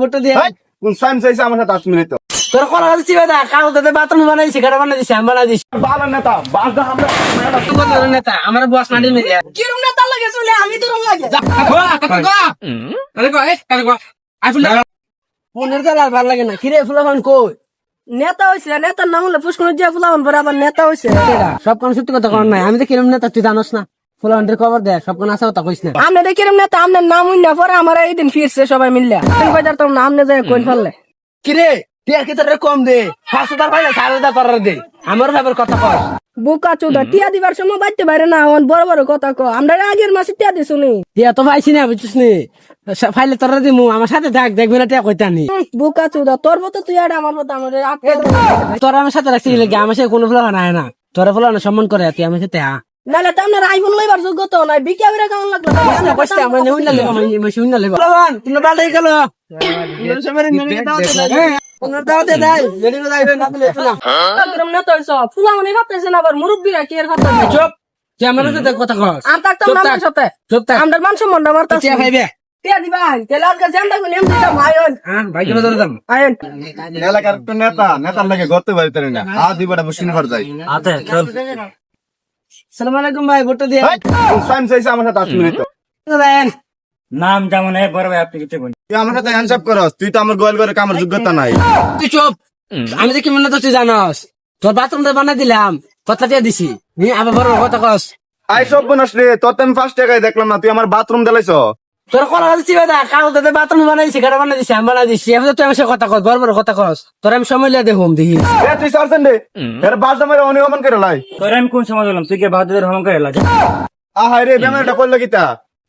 photo দিয়ে কোন sign চাইছে আমার সাথে 8 মিনিট তোর কলা দিছি বেটা কাগজে বাথরুম বানাইছি ঘর বানাই দিছি আমি বানাই দিছি বালা নেতা বাজা আমরা বড় নেতা আমার বস মাটি মেরে কিরম নেতা লাগে শুনে আমি তো রং লাগে ফোনের তো আর ভালো লাগে না কিরে ফুলাফান কই নেতা হইছে নেতার নাম হলে পুষ্কর দিয়া ফুলাবন পরে আবার নেতা হইছে সব কোন সত্যি কথা কর নাই আমি তো কিরম নেতা তুই জানোস না ফুলাফানের খবর দে সব কোন আসা কথা কইস না আমনে দে কিরম নেতা আমনের নাম হইনা পরে আমার এই দিন ফিরছে সবাই মিললে কোন বাজার তো আমনে যায় কোন ফেললে কিরে তুই আর কি তোর কম দে 500 পাইলে 4000 পারার দে আমার ব্যাপার কথা কর বোকা চোদা টিয়া দিবার সময় বাইতে বাইরে না অন বড় বড় কথা কো আমরা আগের মাসে টিয়া দিছু নি টিয়া তো পাইছি না বুঝছিস নি ফাইলে তোর দিমু আমার সাথে দেখ দেখবি না টিয়া কইতানি বোকা চোদা তোর মতো তুই আর আমার মতো আমাদের তোর আমার সাথে রাখছি লাগে আমার সাথে কোনো ফুলাফান আয় না তোরা ফুলাফান সম্মান করে তুই আমার সাথে নালে তো আপনার আইফোন লইবার যোগ্যতা নাই বিকে আইরা কেমন লাগলো কইছে আমরা নেউন না লেবা আমি শুন না লেবা ফুলাফান তুমি বাড়ি গেল কিরম নেতা হইছ ফুলা মনে ভাবতেছে না আবার মুরব্বিরা কি এর কথা চুপ তুই আমার সাথে কথা কস আর থাকতাম না আমার সাথে চুপ থাক আমরা মান সম্মানটা মারতাছি টিয়া খাইবে টিয়া দিবা তেল আর কাছে আমরা কোন এম দিতাম আয়ন ভাই কেন ধরতাম আয়ন এলাকার তো নেতা নেতার লাগে গড়তে পারতে না আ দিবাটা বসিনে ঘর যাই আতে চল আসসালামু আলাইকুম ভাই ভোট দিয়ে কোন সাইন চাইছে আমার সাথে 8 মিনিট দেন নাম যেমন বড় ভাই আপনি কিছু বলেন তুই আমার সাথে হ্যান্ডশপ করস তুই তো আমার গোয়াল করে কামের যোগ্যতা নাই তুই চুপ আমি দেখি মনে তো তুই জানস তোর বাথরুম তো বানাই দিলাম কথা দিয়ে দিছি আবার বড় কথা কস আই সব বনস রে তোর তো আমি 5 টাকায় দেখলাম না তুই আমার বাথরুম দিলাইছ তোর কলা দিছি বেটা কাগজে বাথরুম বানাইছি ঘর বানাই দিছি আমি বানাই দিছি এবার তুই আমার সাথে কথা কস বড় বড় কথা কস তোর আমি সময় লিয়ে দেখুম দেখি এ তুই সারছেন রে এর বাজা মেরে অনিয়মন করে লাই তোর আমি কোন সময় বললাম তুই কে বাহাদুর হম করে এলা আহাই রে বেমারটা করলো কিতা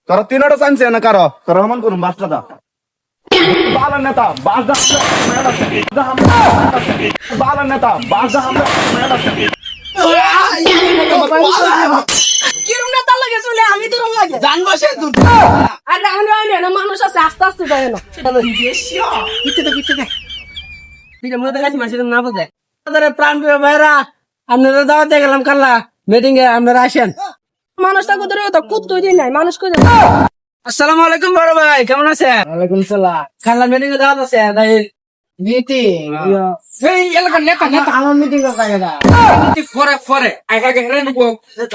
তোরা তিনটা চাইছে না কারো তোরা হমান করুন বাসটা দা বালা নেতা বাজা বালা নেতা বাজা আমরা কিরম নেতা লাগে শুনে আমি তো রং লাগে জানবো সে তুই আর আমরা না মানুষ আছে আস্তে আস্তে যায় না পিছে দে পিছে মনে দেখাচ্ছি মাসে না বোঝে আমাদের প্রাণ প্রিয় ভাইরা আপনারা দাওয়াতে গেলাম কাল্লা মিটিং এ আপনারা আসেন মানুষটা কোথায় তো কুত্তু দিন নাই মানুষ কোথায় আসসালামু আলাইকুম বড় ভাই কেমন আছেন ওয়ালাইকুম সালাম কাল্লা মিটিং এ দাওয়াত আছে তাই মিটিং এই এলাকার নেতা নেতা আমার মিটিং এ কাজে না মিটিং পরে আগে হেরে নিবো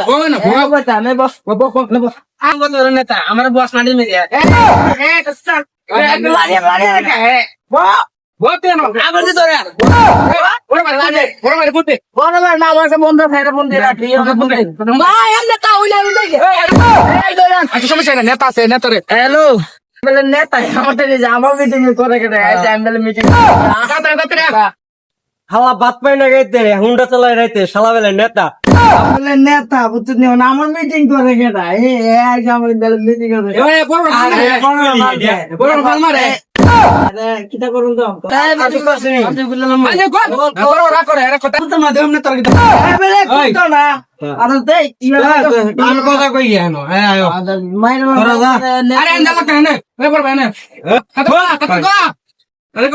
বল না বল কথা নে বস বস আমি বল নেতা আমার বস মাটি মে দিয়া বলতে না আবার দি তোরে বড় ভাই না আমার বন্ধ ভাইরা বন্ধ রাখি ভাই আমি নেতা হইলা হইলা আচ্ছা সমস্যা না নেতা আছে নেতা রে হ্যালো বলে নেতা আমাদের যে আমার মিটিং করে কেটে আমি বলে মিটিং হালা বাত পাই না গাইতে হুন্ডা চালাই রাইতে শালা বেলে নেতা বলে নেতা বুঝছিস না আমার মিটিং করে কেটে এই আমার বলে মিটিং করে এ বড় ভাল মারে আরে কিটা করুন তো তাই বাতি করছিনি আমি বললাম মানে বড় রা করে এর কথা তো না দেম নেতা কিটা বলে কত না আর দেই আমি কথা কই গেনো আয়ো মাইর আরে আন্দালা কেন এ বড় ভাই না আরে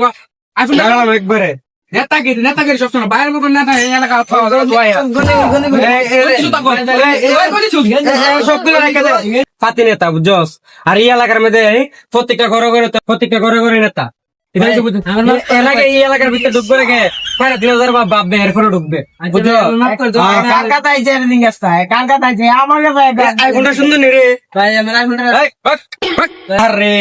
কো আইফোন লাগালাম একবারে নেতাগিরি সব সময় বাইরের মতো নেতা এই এলাকা পাতি নেতা বুঝছস আর এই এলাকার মধ্যে প্রত্যেকটা ঘরে নেতা এলাকা এই এলাকার ভিতরে ঢুকবে রেখে 2000 বাপ বে এরপরে ঢুকবে আইফোনটা সুন্দর নি রে আরে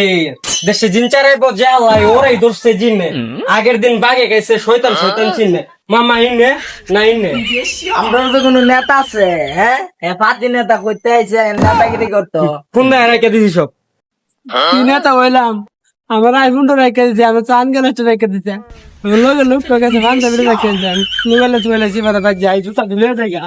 দেশে জিন চারে বোঝে আল্লাহ ওরাই ধরছে জিনে আগের দিন বাগে গেছে শয়তান চিনে মামা ইনে না ইনে আমরা তো কোন নেতা আছে হ্যাঁ পাতি নেতা করতে আইছে নেতাগিরি করতো ফোন না রেখে দিছি সব কি নেতা হইলাম আমার আইফোনটা রেখে দিছে আমার চান গেলে রেখে দিছে লোক লোক কাছে বান্ধবী রেখে দিছে মোবাইলে চলে যাই জুতা দিলে দেখা